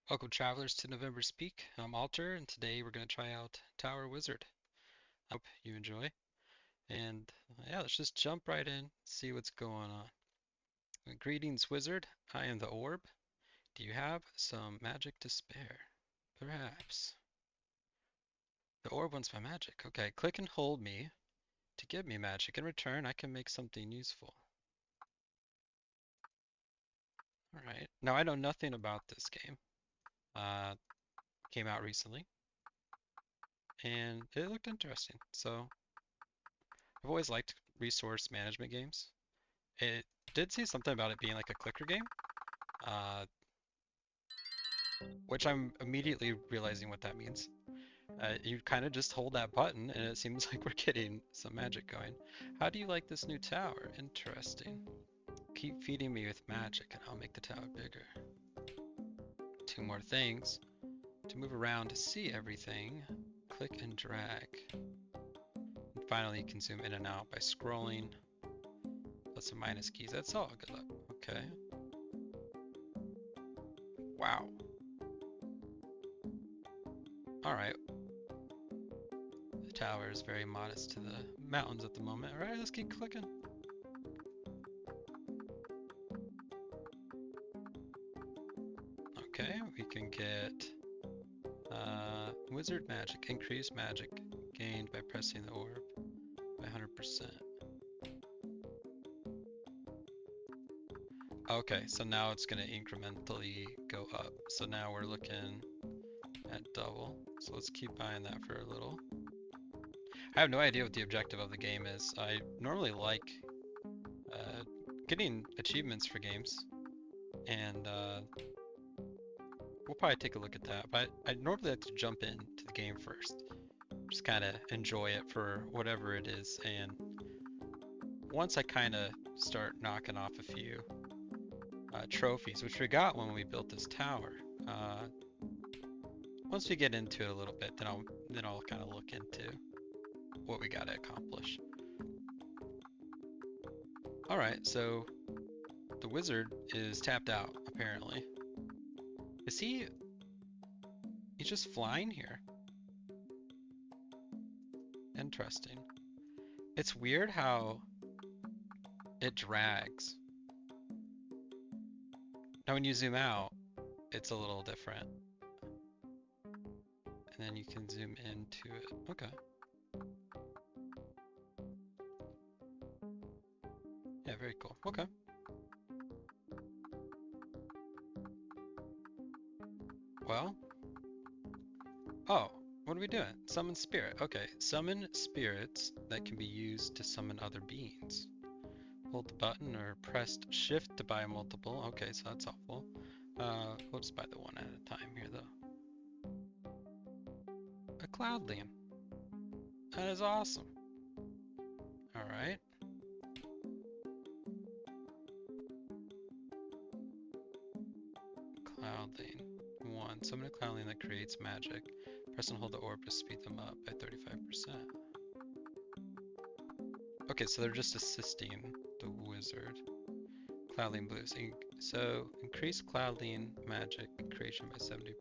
Welcome travelers to November Speak. I'm Alter, and today we're going to try out Tower Wizard. I hope you enjoy. And yeah, let's just jump right in, see what's going on. Greetings, Wizard. I am the Orb. Do you have some magic to spare? Perhaps. The Orb wants my magic. Okay, click and hold me to give me magic. In return, I can make something useful. Alright. Now, I know nothing about this game. Uh, Came out recently, and it looked interesting. So, I've always liked resource management games. It did say something about it being like a clicker game, uh, which I'm immediately realizing what that means. You kind of just hold that button, and it seems like we're getting some magic going. How do you like this new tower? Interesting. Keep feeding me with magic, and I'll make the tower bigger. Two more things. To move around to see everything, click and drag. And finally, you can zoom in and out by scrolling. Plus and minus keys. That's all. Good luck. Okay. Wow. All right. The tower is very modest to the mountains at the moment. All right, let's keep clicking. Okay, we can get wizard magic. Increase magic gained by pressing the orb by 100%. Okay, so now it's going to incrementally go up. So now we're looking at double. So let's keep buying that for a little. I have no idea what the objective of the game is. I normally like uh, getting achievements for games, and we'll probably take a look at that. But I normally like to jump into the game first, just kind of enjoy it for whatever it is. And once I kind of start knocking off a few trophies, which we got when we built this tower, once we get into it a little bit, then I'll kind of look into what we got to accomplish. All right, so the wizard is tapped out apparently. Is he? He's just flying here. Interesting. It's weird how it drags. Now when you zoom out, it's a little different. And then you can zoom into it. Okay. Yeah, very cool. Okay. Well, oh, what are we doing? Summon spirit. Okay, summon spirits that can be used to summon other beings. Hold the button or press shift to buy multiple. Okay, so that's helpful. We'll just buy the one at a time here though. A cloudling. That is awesome. All right. Cloudling. One. Summon a cloudling that creates magic. Press and hold the orb to speed them up by 35%. Okay, so they're just assisting the wizard. Cloudling blues. So increase cloudling magic creation by 70%.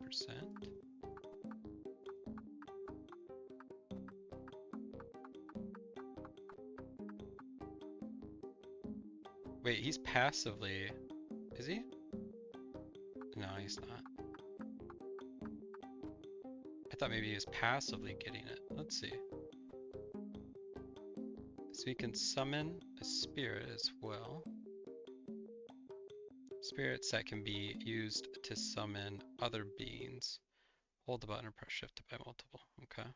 Wait, he's passively. Is he? No, he's not. I thought maybe he was passively getting it. Let's see. So we can summon a spirit as well. Spirits that can be used to summon other beings. Hold the button or press shift to buy multiple. Okay.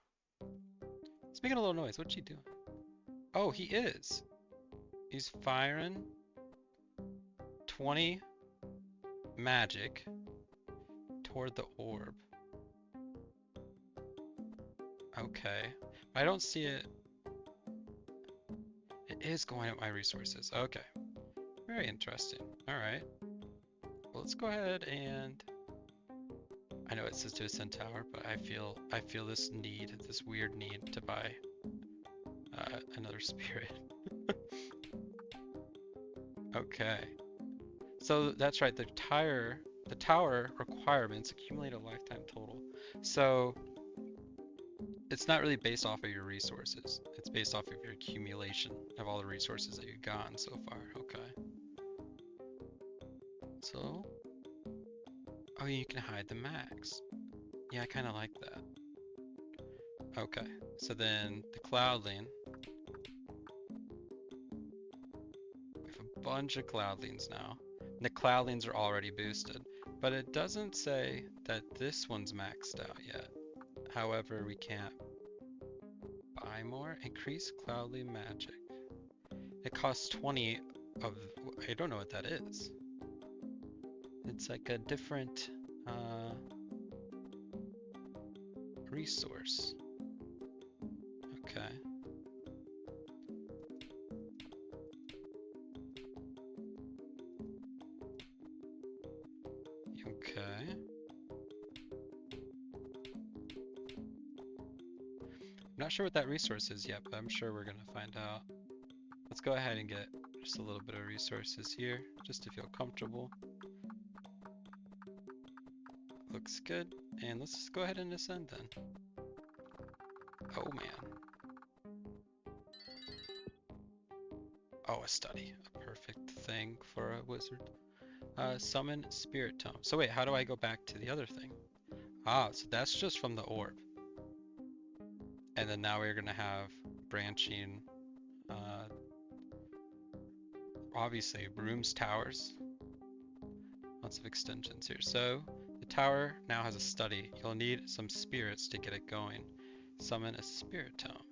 He's making a little noise. What's he doing? Oh, he is. He's firing 20 magic toward the orb. Okay. I don't see it. It is going at my resources. Okay. Very interesting. All right. Well, let's go ahead and I know it says to ascend tower, but I feel this weird need to buy another spirit. Okay. So that's right, the the tower requirements accumulate a lifetime total. So it's not really based off of your resources. It's based off of your accumulation of all the resources that you've gotten so far. Okay. So, oh, you can hide the max. Yeah, I kind of like that. Okay, so then the Cloudling. We have a bunch of Cloudlings now. And the Cloudlings are already boosted, but it doesn't say that this one's maxed out yet. However, we can't buy more. Increase Cloudling magic. It costs 20 of, I don't know what that is. It's like a different resource. Okay. Okay. I'm not sure what that resource is yet, but I'm sure we're gonna find out. Let's go ahead and get just a little bit of resources here, just to feel comfortable. Looks good. And let's just go ahead and ascend then. Oh man. Oh, a study. A perfect thing for a wizard. Summon Spirit Tome. So wait, how do I go back to the other thing? Ah, so that's just from the orb. And then now we're gonna have branching, obviously rooms, towers. Lots of extensions here. So the tower now has a study. You'll need some spirits to get it going. Summon a Spirit Tome.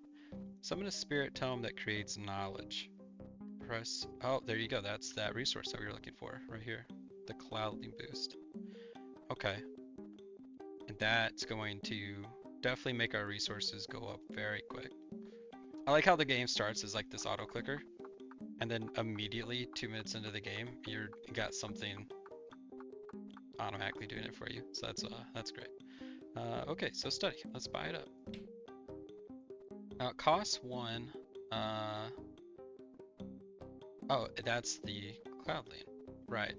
Summon a Spirit Tome that creates knowledge. Press, oh, there you go. That's that resource that we were looking for right here. The Cloudling boost. Okay. And that's going to definitely make our resources go up very quick. I like how the game starts as like this auto clicker, and then immediately 2 minutes into the game, you got something automatically doing it for you. So that's great. Okay, so study. Let's buy it up. Now it costs 1. Oh, that's the Cloudling, right?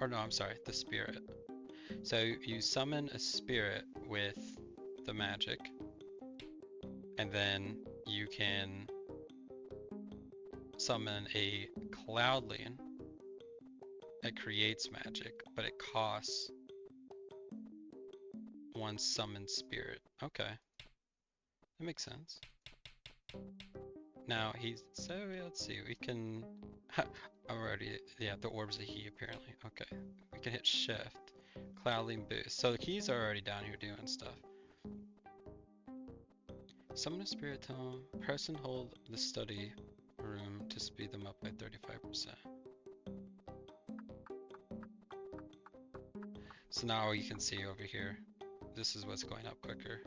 Or no, I'm sorry, the spirit. So you summon a spirit with the magic, and then you can summon a Cloudling that creates magic, but it costs 1 summoned spirit. Okay, that makes sense. Now so let's see, we can, already, yeah, the orb's a he apparently. Okay, we can hit shift, Cloudling boost. So the keys are already down here doing stuff. Summon a Spirit Tome, press and hold the study room to speed them up by 35%. So now you can see over here, this is what's going up quicker.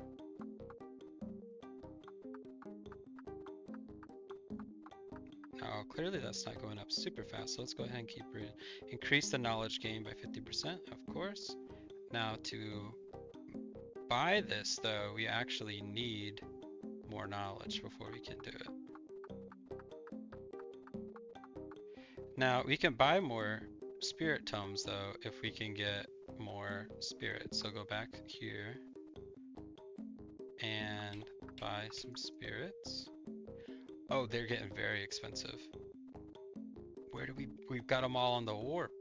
Now clearly that's not going up super fast, so let's go ahead and keep reading. Increase the knowledge gain by 50%, of course. Now to buy this though, we actually need more knowledge before we can do it. Now we can buy more Spirit Tomes though if we can get more spirits. So go back here and buy some spirits. Oh, they're getting very expensive. Where do we've got them all on the warp.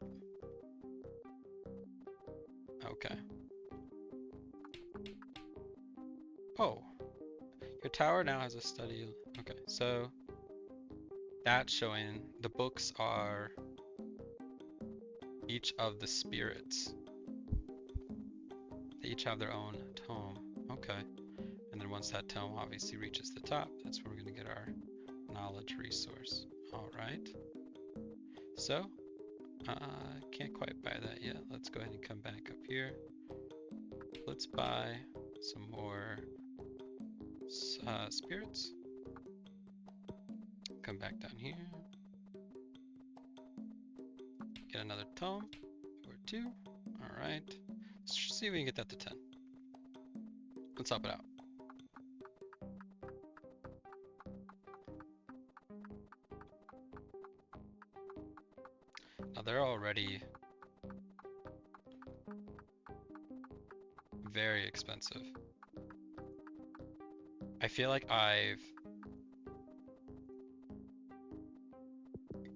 Okay. Oh, your tower now has a study. Okay, so that's showing the books are each of the spirits. They each have their own tome. Okay. And then once that tome obviously reaches the top, that's where we're going to get our knowledge resource. All right. So, can't quite buy that yet. Let's go ahead and come back up here. Let's buy some more spirits. Come back down here. Get another tome or 2. All right. Let's see if we can get that to 10. Let's top it out. Now they're already very expensive. I feel like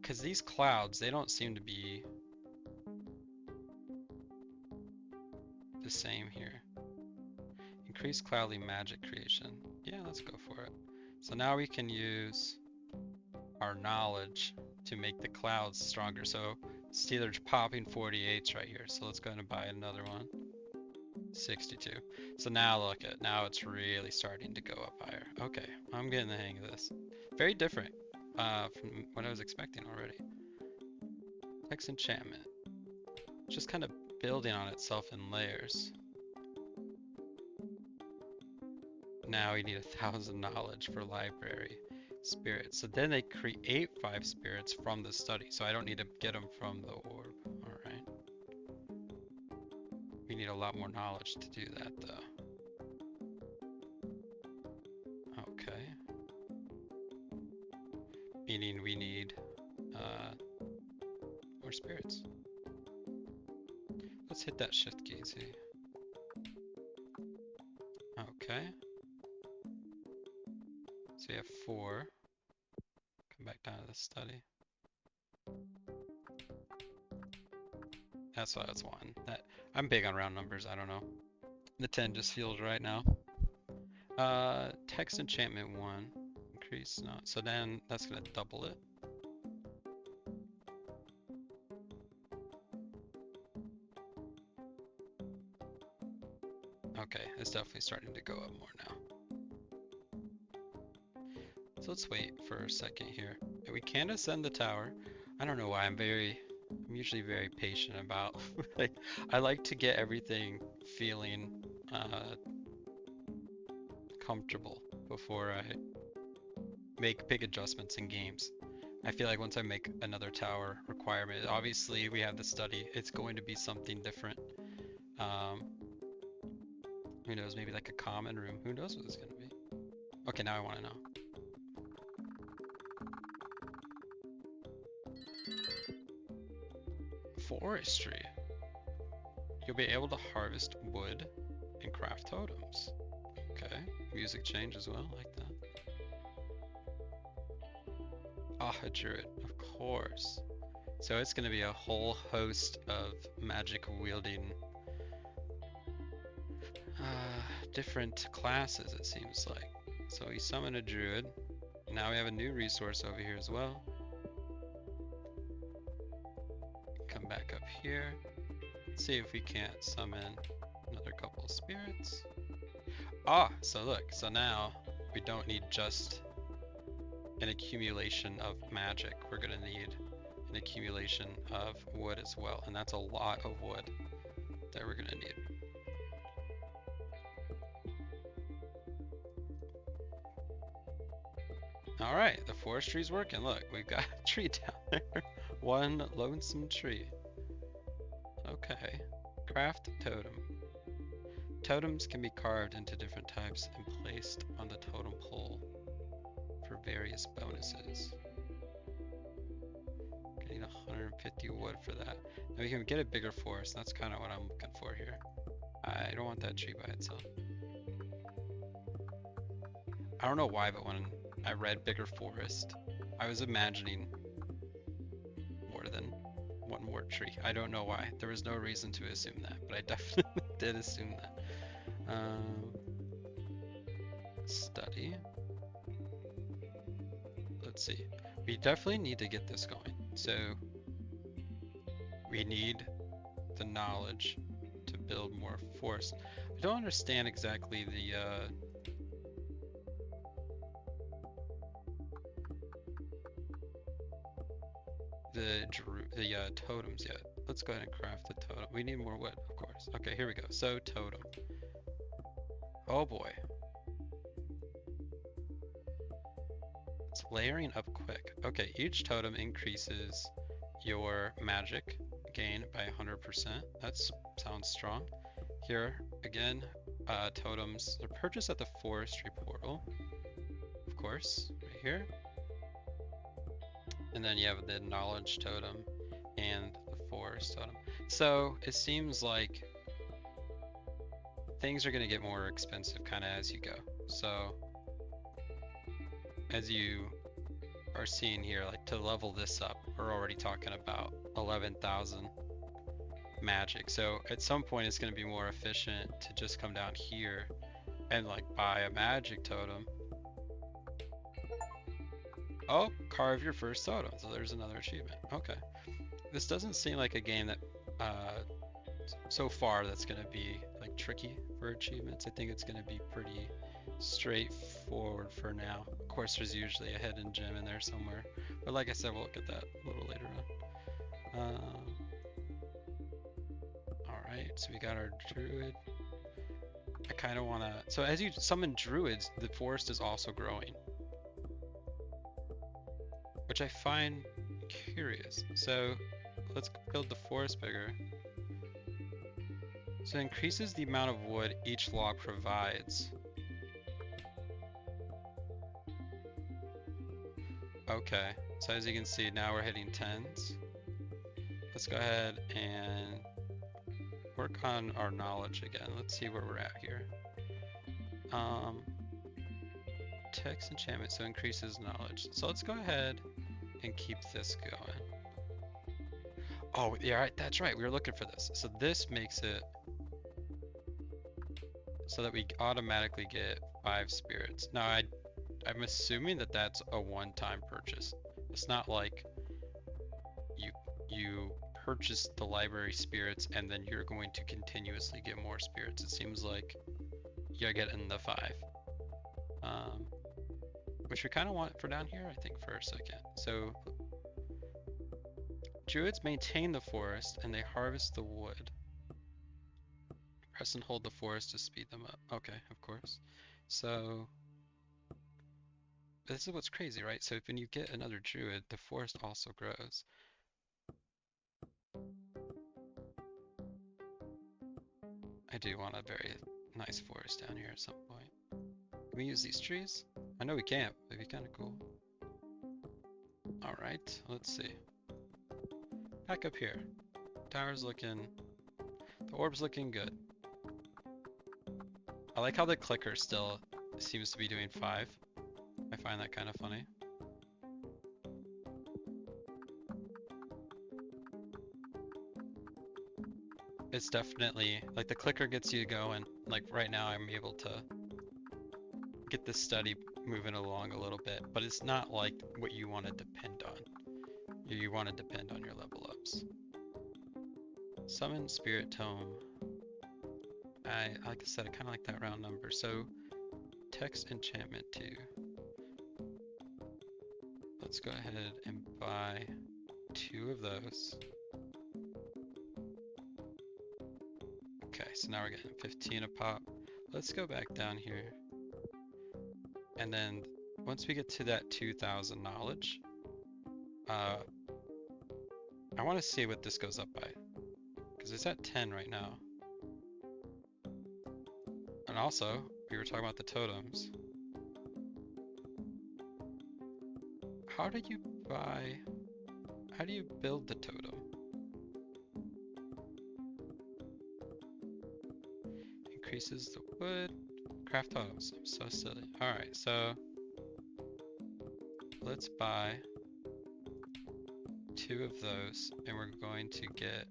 because these clouds, they don't seem to be the same here. Increase cloudly magic creation. Yeah, let's go for it. So now we can use our knowledge to make the clouds stronger. So Steeler's popping 48s right here. So let's go ahead and buy another one. 62. So now look at, now it's really starting to go up higher. Okay, I'm getting the hang of this. Very different from what I was expecting already. Hex enchantment. Just kind of building on itself in layers. Now we need 1,000 knowledge for library spirits. So then they create 5 spirits from the study. So I don't need to get them from the orb. All right. We need a lot more knowledge to do that though. Okay. Meaning we need more spirits. Let's hit that shift key, see. Okay. So we have 4. Come back down to the study. That's what I was wanting. I'm big on round numbers, I don't know. The 10 just feels right now. Text enchantment 1. Increase not. So then that's gonna double it. Okay, it's definitely starting to go up more now. So let's wait for a second here. We can ascend the tower. I don't know why I'm usually very patient about I like to get everything feeling comfortable before I make big adjustments in games. I feel like once I make another tower requirement, obviously we have the study, it's going to be something different. Who knows, maybe like a common room, who knows what it's gonna be. Okay, now I wanna know. Forestry. You'll be able to harvest wood and craft totems. Okay, music change as well, like that. Ah, a druid, of course. So it's going to be a whole host of magic wielding different classes, it seems like. So we summon a druid. Now we have a new resource over here as well. Come back up here. Let's see if we can't summon another couple of spirits. Ah, so look, so now we don't need just an accumulation of magic. We're gonna need an accumulation of wood as well, and that's a lot of wood that we're gonna need. All right, the forestry's working. Look, we've got a tree down there. One lonesome tree. Okay, craft totem. Totems can be carved into different types and placed on the totem pole for various bonuses. Getting 150 wood for that. Now we can get a bigger forest. That's kind of what I'm looking for here. I don't want that tree by itself. I don't know why, but when I read bigger forest, I was imagining more than one more tree. I don't know why. There was no reason to assume that, but I definitely did assume that. Study. Let's see. We definitely need to get this going. So we need the knowledge to build more forest. I don't understand exactly the totems yet. Let's go ahead and craft the totem. We need more wood, of course. Okay, here we go. So totem. Oh boy. It's layering up quick. Okay, each totem increases your magic gain by 100%. That sounds strong. Here, again, totems are purchased at the forestry portal. Of course, right here. And then you have the knowledge totem and forest totem. So it seems like things are gonna get more expensive kind of as you go. So as you are seeing here, like to level this up, we're already talking about 11,000 magic. So at some point it's gonna be more efficient to just come down here and like buy a magic totem. Oh, carve your first totem. So there's another achievement. Okay. This doesn't seem like a game that so far that's gonna be like tricky for achievements. I think it's gonna be pretty straightforward for now. Of course there's usually a hidden gem in there somewhere, but like I said, we'll look at that a little later on. Alright, so we got our druid. I kind of want to, so as you summon druids, the forest is also growing, which I find curious. So let's build the forest bigger. So it increases the amount of wood each log provides. Okay, so as you can see, now we're hitting 10s. Let's go ahead and work on our knowledge again. Let's see where we're at here. Text enchantment, so increases knowledge. So let's go ahead and keep this going. Oh, yeah, right, that's right. We were looking for this. So this makes it so that we automatically get 5 spirits. Now, I'm assuming that that's a one-time purchase. It's not like you purchase the library spirits and then you're going to continuously get more spirits. It seems like you're getting the 5. Which we kind of want for down here, I think, for a second. So druids maintain the forest and they harvest the wood. Press and hold the forest to speed them up. Okay, of course. So this is what's crazy, right? So when you get another druid, the forest also grows. I do want a very nice forest down here at some point. Can we use these trees? I know we can't, but it'd be kind of cool. Alright, let's see. Back up here. Tower's looking... The orb's looking good. I like how the clicker still seems to be doing 5. I find that kind of funny. It's definitely, like the clicker gets you going. Like right now I'm able to get the study moving along a little bit, but it's not like what you want to depend on. You want to depend on your level ups. Summon Spirit Tome. Like I said, I kind of like that round number. So text enchantment 2. Let's go ahead and buy 2 of those. Okay, so now we're getting 15 a pop. Let's go back down here. And then once we get to that 2,000 knowledge, I want to see what this goes up by. Because it's at 10 right now. And also, we were talking about the totems. How do you build the totem? Increases the wood. Craft totems. I'm so silly. Alright, so let's buy 2 of those, and we're going to get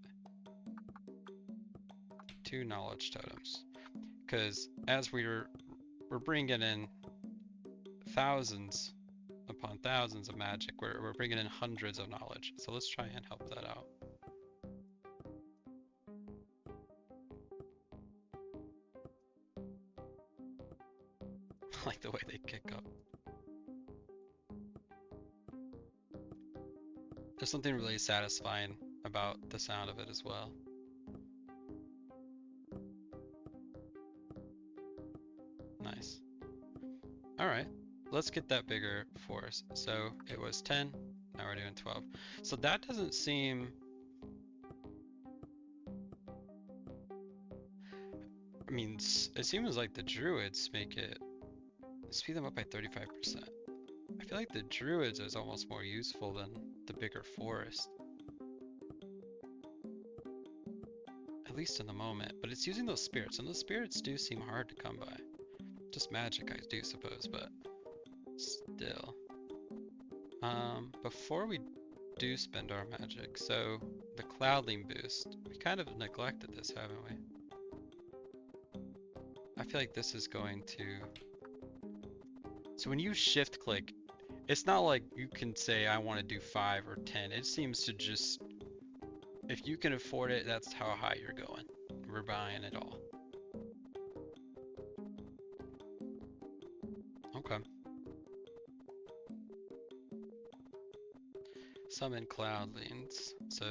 2 knowledge totems. Because as we're bringing in thousands upon thousands of magic, we're bringing in hundreds of knowledge. So let's try and help that out. I like the way they kick up. There's something really satisfying about the sound of it as well. Nice. Alright, let's get that bigger for us. So it was 10, now we're doing 12. So that doesn't seem... I mean, it seems like the druids make it... speed them up by 35%. I feel like the druids is almost more useful than the bigger forest. at least in the moment, but it's using those spirits, and those spirits do seem hard to come by. Just magic, I do suppose, but still. Before we do spend our magic, so the Cloudling boost, we kind of neglected this, haven't we? I feel like this is going to... So when you shift click, it's not like you can say I want to do 5 or 10. It seems to just, if you can afford it, that's how high you're going. We're buying it all. Okay. Summon Cloudlings. So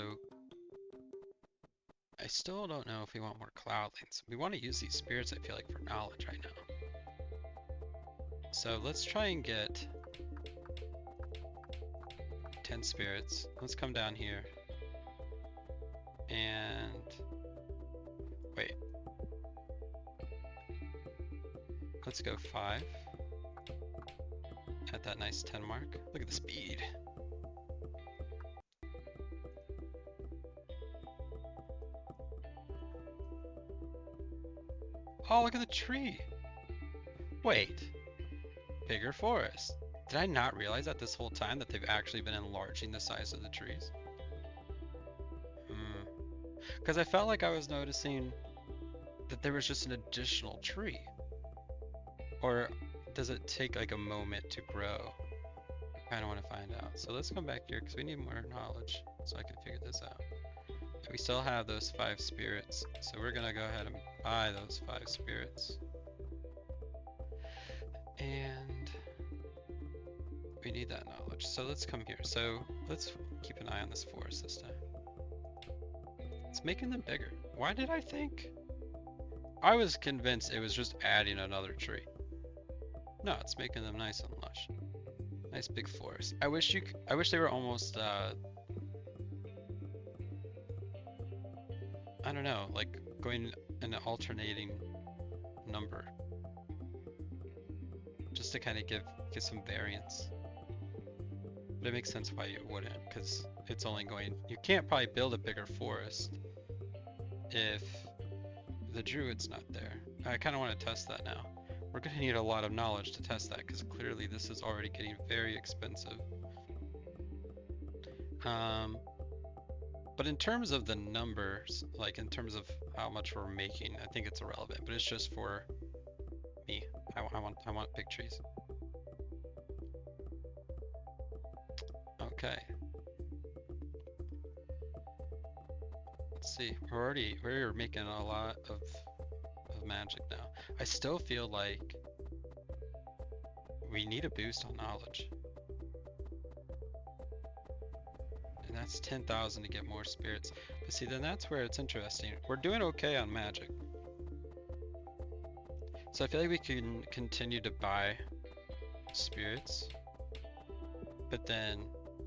I still don't know if we want more Cloudlings. We want to use these spirits, I feel like, for knowledge right now. So let's try and get 10 spirits. Let's come down here. And wait. Let's go 5. At that nice 10 mark. Look at the speed. Oh, look at the tree. Wait. Bigger forest. Did I not realize that this whole time that they've actually been enlarging the size of the trees? Because I felt like I was noticing that there was just an additional tree. Or does it take like a moment to grow? I kind of want to find out. So let's come back here because we need more knowledge so I can figure this out. We still have those 5 spirits, so we're gonna go ahead and buy those 5 spirits. And we need that knowledge. So let's come here. So let's keep an eye on this forest this time. It's making them bigger. Why did I think? I was convinced it was just adding another tree. No, it's making them nice and lush. Nice big forest. I wish they were almost I don't know, like going in an alternating number. Just to kind of give some variance. But it makes sense why you wouldn't, because it's only going... You can't probably build a bigger forest if the druid's not there. I kind of want to test that now. We're going to need a lot of knowledge to test that, because clearly this is already getting very expensive. But in terms of the numbers, like in terms of how much we're making, I think it's irrelevant, but it's just for me. I want big trees. Okay. Let's see. We're making a lot of magic now. I still feel like we need a boost on knowledge. And that's 10,000 to get more spirits. But see, then that's where it's interesting. We're doing okay on magic. So I feel like we can continue to buy spirits. But then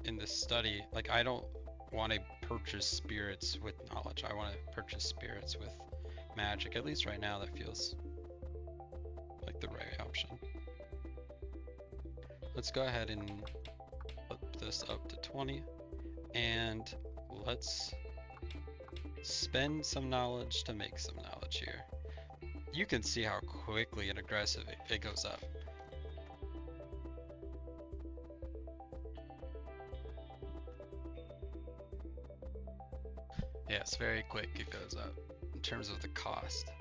in the study, like I don't want to purchase spirits with knowledge. I want to purchase spirits with magic. At least right now that feels like the right option. Let's go ahead and put this up to 20. And let's spend some knowledge to make some knowledge here. You can see how quickly and aggressive it goes up. Yeah, it's very quick, it goes up in terms of the cost.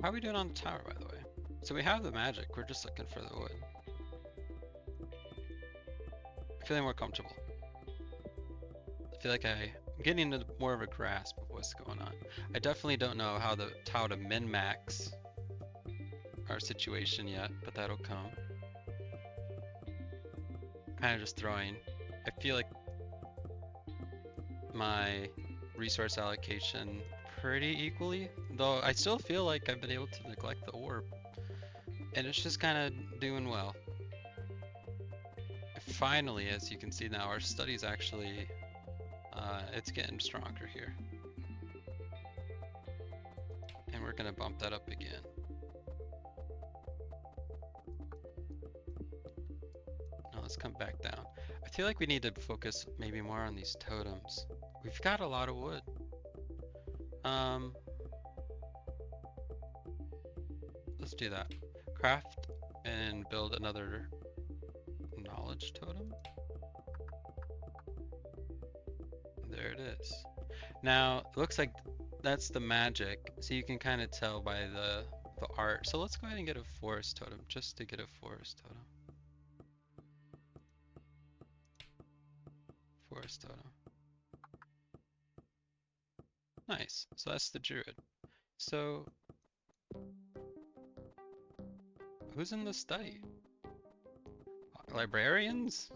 How are we doing on the tower, by the way? So we have the magic, we're just looking for the wood. I'm feeling more comfortable. I feel like I'm getting into more of a grasp of what's going on. I definitely don't know how to min-max our situation yet, but that'll come. Kind of just throwing. I feel like my resource allocation pretty equally, though I still feel like I've been able to neglect the orb, and it's just kind of doing well. Finally, as you can see now, our study's actually it's getting stronger here, and we're gonna bump that up again. Now let's come back down. I feel like we need to focus maybe more on these totems. We've got a lot of wood. Um, let's do that. Craft and build another knowledge totem. There it is. Now, it looks like that's the magic, so you can kind of tell by the art. So let's go ahead and get a forest totem, just to get a forest totem. Forest totem. Nice. So that's the druid. So who's in the study? Librarians?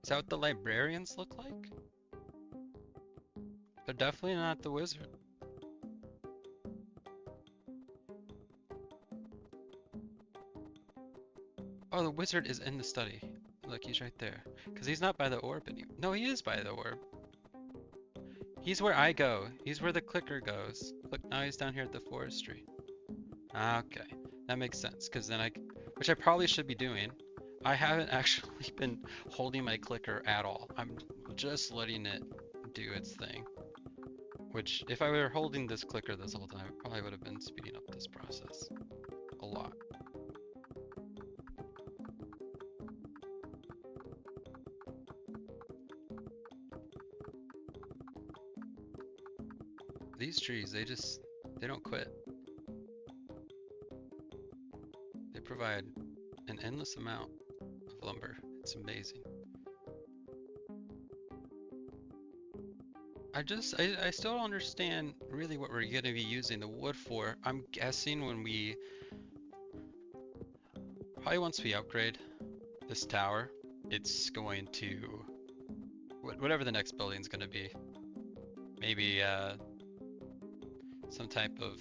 Is that what the librarians look like? They're definitely not the wizard. Oh, the wizard is in the study. Look, he's right there. Because he's not by the orb anymore. No, he is by the orb. He's where I go. He's where the clicker goes. Look, now he's down here at the forestry. Okay, that makes sense. Because then which I probably should be doing. I haven't actually been holding my clicker at all. I'm just letting it do its thing. Which, if I were holding this clicker this whole time, it probably would have been speeding up this process a lot. These trees, they don't quit. They provide an endless amount of lumber. It's amazing. I still don't understand really what we're going to be using the wood for. I'm guessing probably once we upgrade this tower, it's going to, whatever the next building's going to be, maybe some type of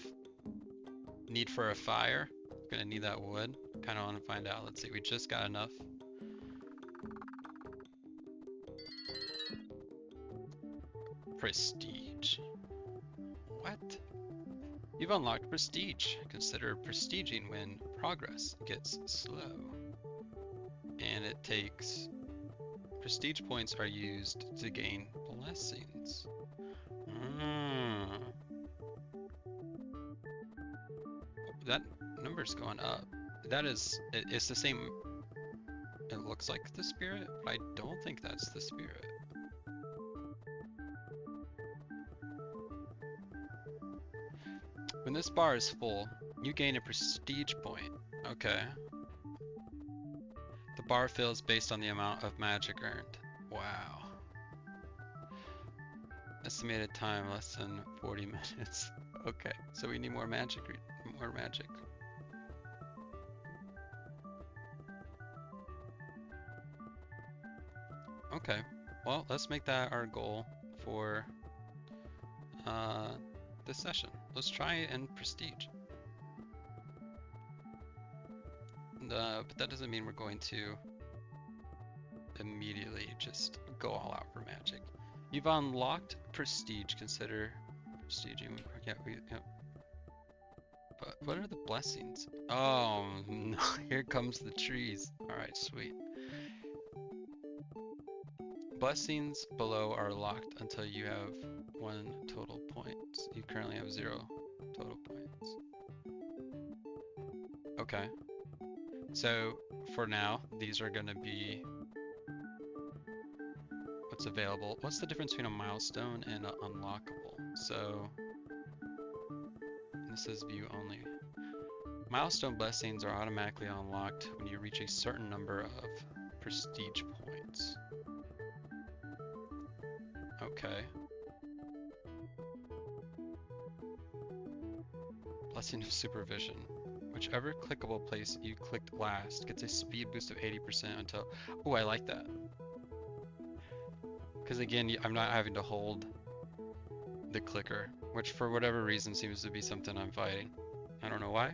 need for a fire. Gonna need that wood. Kind of want to find out. Let's see, we just got enough. Prestige. What? You've unlocked prestige. Consider prestiging when progress gets slow. And it takes... Prestige points are used to gain blessings. That number's going up. That is... It's the same... It looks like the spirit, but I don't think that's the spirit. When this bar is full, you gain a prestige point. Okay. The bar fills based on the amount of magic earned. Wow. Estimated time less than 40 minutes. Okay, so we need more magic. More magic. Okay, well, let's make that our goal for this session. Let's try and prestige. But that doesn't mean we're going to immediately just go all out for magic. You've unlocked prestige. Consider prestiging. Yeah, But what are the blessings? Oh no, here comes the trees. Alright, sweet. Blessings below are locked until you have 1 total points. You currently have 0 total points. Okay. So for now, these are gonna be what's available. What's the difference between a milestone and an unlockable? So this is view only. Milestone blessings are automatically unlocked when you reach a certain number of prestige points. Okay. Blessing of Supervision. Whichever clickable place you clicked last gets a speed boost of 80% until... Oh, I like that. Because again, I'm not having to hold the clicker, which for whatever reason seems to be something I'm fighting. I don't know why.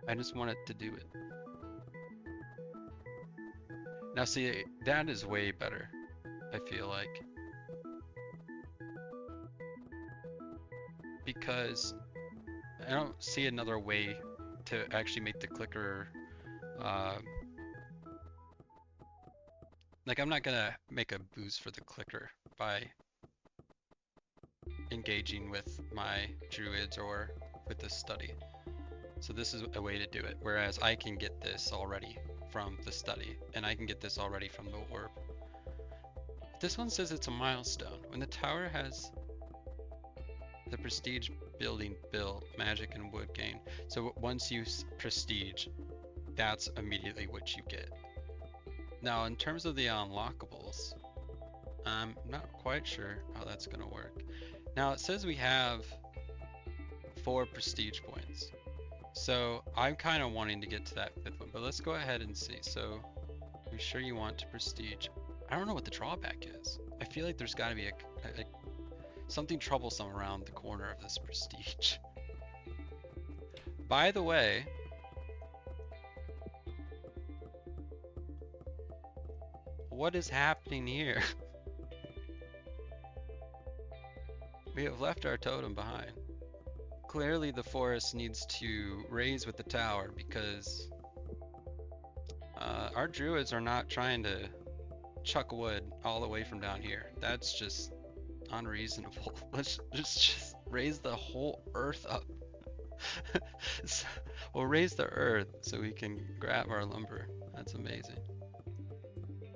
I just want it to do it. Now see, that is way better, I feel like. Because I don't see another way to actually make the clicker, like I'm not gonna make a boost for the clicker by engaging with my druids or with this study. So this is a way to do it, whereas I can get this already from the study, and I can get this already from the orb. This one says it's a milestone. When the tower has the prestige building built, magic and wood gain. So once you prestige, that's immediately what you get. Now, in terms of the unlockables, I'm not quite sure how that's going to work. Now, it says we have 4 prestige points. So I'm kind of wanting to get to that 5th one, but let's go ahead and see. So, are you sure you want to prestige? I don't know what the drawback is. I feel like there's got to be something troublesome around the corner of this prestige. By the way, what is happening here? We have left our totem behind. Clearly the forest needs to raise with the tower because our druids are not trying to chuck wood all the way from down here. That's just unreasonable. Let's just raise the whole earth up. So we'll raise the earth so we can grab our lumber. That's amazing.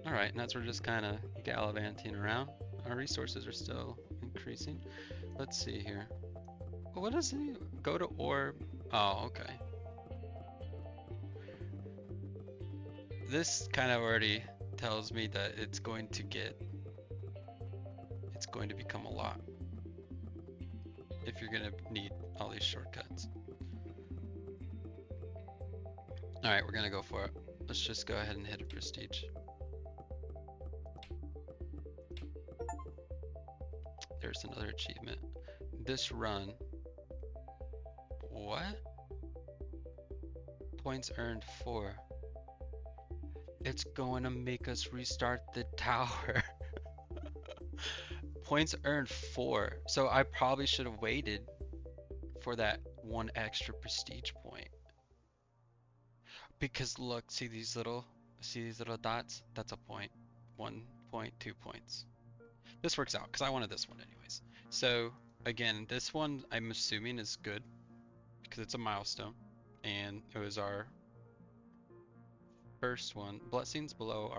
Alright, and as we're just kind of gallivanting around, our resources are still increasing. Let's see here. What does it go to orb? Oh, okay. This kind of already tells me that it's going to become a lot if you're gonna need all these shortcuts. Alright, we're gonna go for it. Let's just go ahead and hit a prestige. There's another achievement. This run. What? Points earned 4. It's going to make us restart the tower. Points earned 4. So I probably should have waited for that 1 extra prestige point. Because look, see these little dots? That's a point. 1 point, 2 points. This works out because I wanted this one anyways. So again, this one I'm assuming is good because it's a milestone and it was our first one. Blessings below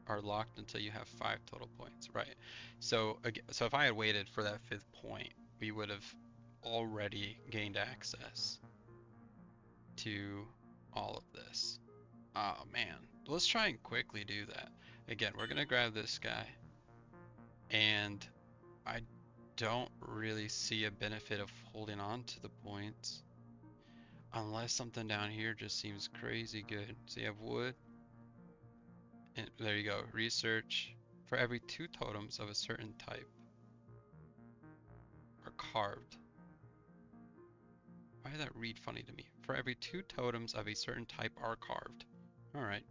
are locked until you have 5 total points, right? So if I had waited for that 5th point, we would have already gained access to all of this. Oh man, let's try and quickly do that. Again, we're gonna grab this guy, and I don't really see a benefit of holding on to the points unless something down here just seems crazy good. So you have wood, and there you go, research. For every 2 totems of a certain type are carved. Why does that read funny to me? For every 2 totems of a certain type are carved. Alright.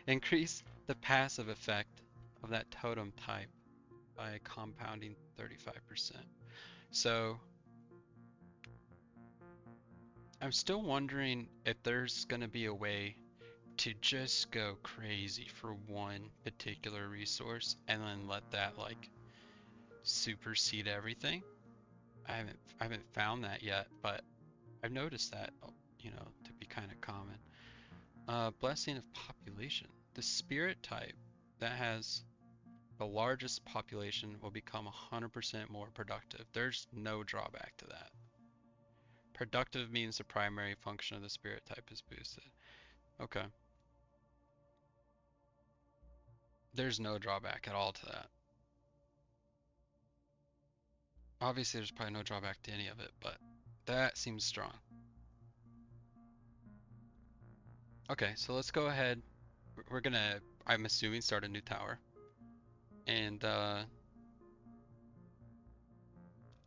Increase the passive effect of that totem type by compounding 35%. So I'm still wondering if there's going to be a way to just go crazy for one particular resource and then let that like supersede everything. I haven't found that yet, but I've noticed that, you know, to be kind of common. Blessing of population. The spirit type that has the largest population will become 100% more productive. There's no drawback to that. Productive means the primary function of the spirit type is boosted. Okay. There's no drawback at all to that. Obviously, there's probably no drawback to any of it, but that seems strong. Okay, so let's go ahead. We're gonna, I'm assuming, start a new tower. And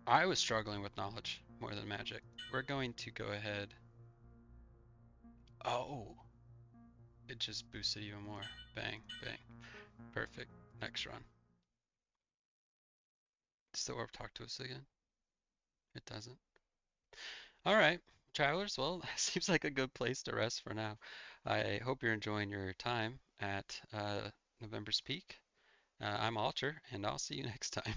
I was struggling with knowledge more than magic. We're going to go ahead. Oh, it just boosted even more. Bang, bang. Perfect. Next run. Does the orb talk to us again? It doesn't. All right, travelers. Well, that seems like a good place to rest for now. I hope you're enjoying your time at November's Peak. I'm Alter, and I'll see you next time.